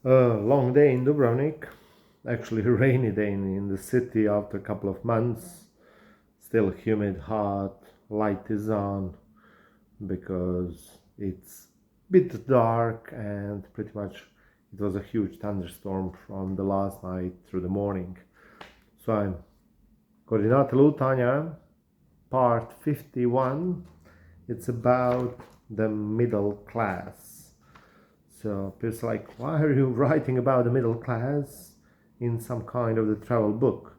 A long day in Dubrovnik, actually a rainy day in the city after a couple of months. Still humid, hot, light is on because it's a bit dark and pretty much it was a huge thunderstorm from the last night through the morning. So I'm Koordinate lutanja, part 51. It's about the middle class. So it's like, why are you writing about the middle class in some kind of the travel book?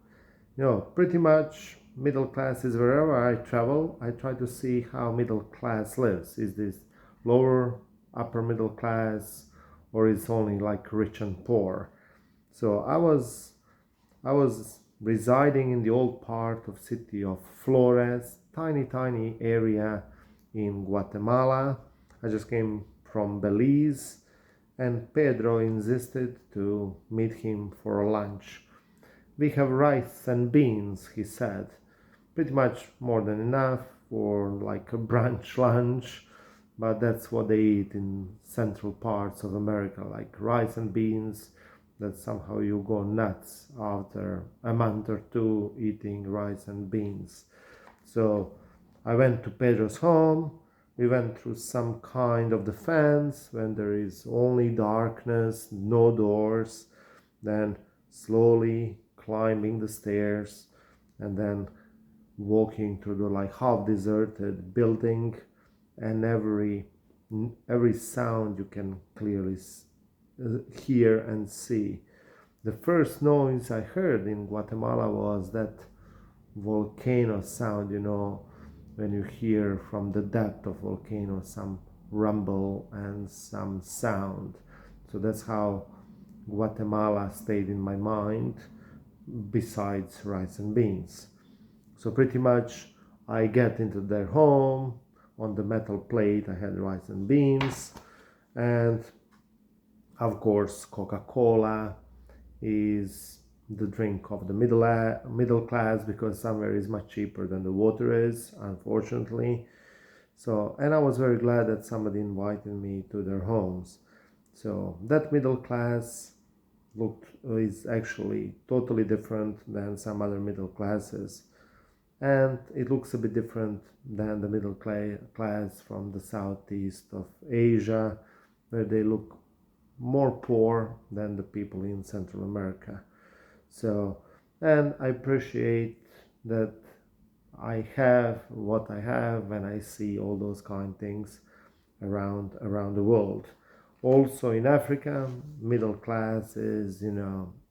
Pretty much middle class is wherever I travel, I try to see how middle class lives. Is this lower, upper middle class, or is only like rich and poor? So I was residing in the old part of city of Flores, tiny area in Guatemala. I just came from Belize, and Pedro insisted to meet him for a lunch. We have rice and beans, he said. Pretty much more than enough for like a brunch lunch, but that's what they eat in central parts of America, like rice and beans. That somehow you go nuts after a month or two eating rice and beans. So I went to Pedro's home. We went through some kind of the fence when there is only darkness, no doors, then slowly climbing the stairs and then walking through the like half deserted building, and every sound you can clearly hear and see. The first noise I heard in Guatemala was that volcano sound, when you hear from the depth of volcano some rumble and some sound. So that's how Guatemala stayed in my mind, besides rice and beans. So pretty much I get into their home. On the metal plate I had rice and beans, and of course Coca-Cola is the drink of the middle class, because somewhere is much cheaper than the water is, unfortunately. So, and I was very glad that somebody invited me to their homes. So that middle class is actually totally different than some other middle classes, and it looks a bit different than the middle class from the southeast of Asia, where they look more poor than the people in Central America. So, and I appreciate that I have what I have when I see all those kind of things around the world. Also in Africa, middle class is,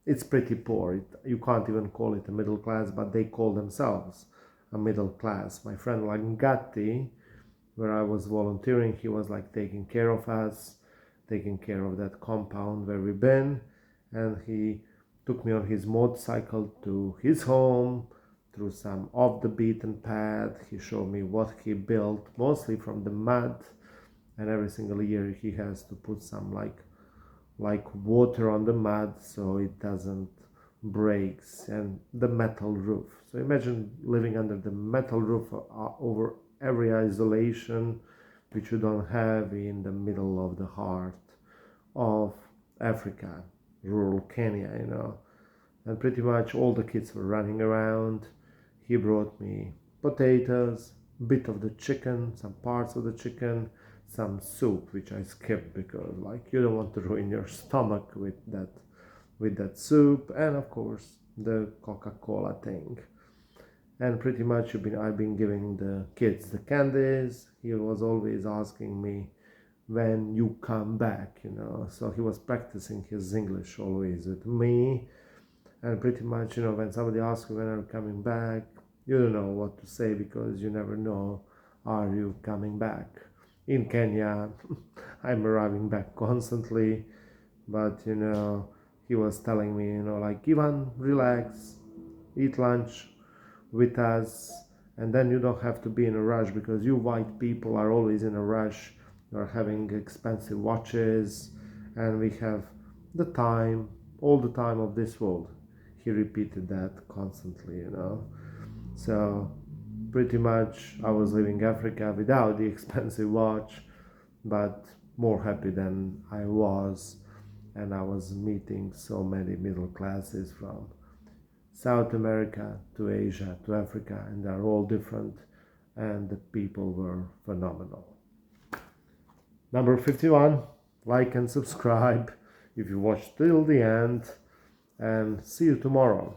it's pretty poor. You can't even call it a middle class, but they call themselves a middle class. My friend Langatti, where I was volunteering, he was like taking care of us, taking care of that compound where we've been, and he took me on his motorcycle to his home through some off the beaten path. He showed me what he built, mostly from the mud, and every single year he has to put some like water on the mud so it doesn't breaks, and the metal roof. So imagine living under the metal roof over every isolation which you don't have in the middle of the heart of Africa, rural Kenya, and pretty much all the kids were running around. He brought me potatoes, bit of the chicken, some parts of the chicken, some soup, which I skipped because like you don't want to ruin your stomach with that soup, and of course the Coca-Cola thing. And pretty much I've been giving the kids the candies. He was always asking me when you come back, so he was practicing his English always with me. And pretty much, when somebody asks you when I'm coming back, you don't know what to say because you never know, are you coming back? In Kenya, I'm arriving back constantly, but he was telling me, like, Ivan, relax, eat lunch with us, and then you don't have to be in a rush, because you white people are always in a rush. You're having expensive watches, and we have the time, all the time of this world. He repeated that constantly, So pretty much I was leaving Africa without the expensive watch, but more happy than I was and I was meeting so many middle classes from South America to Asia to Africa, and they're all different, and the people were phenomenal. Number 51, like and subscribe if you watched till the end, and see you tomorrow.